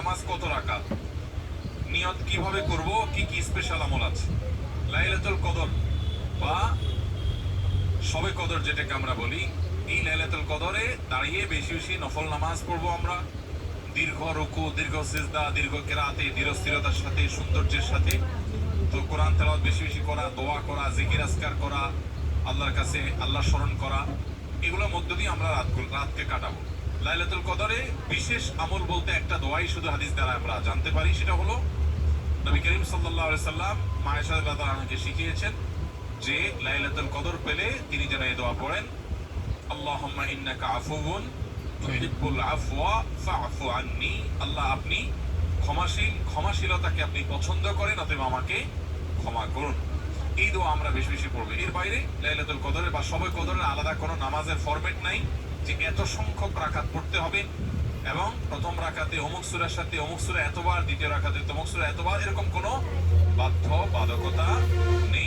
নামাজ কত রাকাত, নিয়ত কিভাবে করব, কি কি স্পেশাল আমল আছে। লাইলাতুল কদর বা শবে কদর যেটাকে আমরা বলি, এই লাইলাতুল কদরে দাঁড়িয়ে বেশি বেশি নফল নামাজ পড়বো আমরা। দীর্ঘ রুকু, দীর্ঘ সিজদা, দীর্ঘ কেরাতে, দীর্ঘ স্থিরতার সাথে, সৌন্দর্যের সাথে। তো কোরআন তেলাওয়াত বেশি বেশি করা, দোয়া করা, জিকির আজকার করা, আল্লাহর কাছে আল্লাহ স্মরণ করা, এগুলোর মধ্য দিয়ে আমরা রাতকে কাটাবো। লাইলাতুল কদরে বিশেষ আমল বলতে একটা দোয়াই শুধু হাদিস দ্বারা আমরা জানতে পারি, সেটা হলো নবী করিম সাল্লাল্লাহু আলাইহি সাল্লাম মা আয়েশা রাদিয়াল্লাহু আনহাকে শিখিয়েছেন যে লাইলাতুল কদর পেলে তিনি যেন এই দোয়া পড়েন, আল্লাহুম্মা ইন্নাকা আফুউন তুহিব্বুল আফওয়া ফা'ফু আন্নী। আল্লাহ আপনি ক্ষমাশীল, ক্ষমাশীলতাকে আপনি পছন্দ করেন, অতএব আমাকে ক্ষমা করুন। এই দোয়া আমরা বেশি বেশি পড়বো। এর বাইরে লাইলাতুল কদরের বা শবে কদরের আলাদা কোনো নামাজের ফরম্যাট নাই যে এত সংখ্যক রাকাত পড়তে হবে এবং প্রথম রাকাতে অমুক সূরার সাথে অমুক সূরা এতবার, দ্বিতীয় রাকাতে তমুক সূরা এতবার, এরকম কোনো বাধ্যবাধকতা নেই।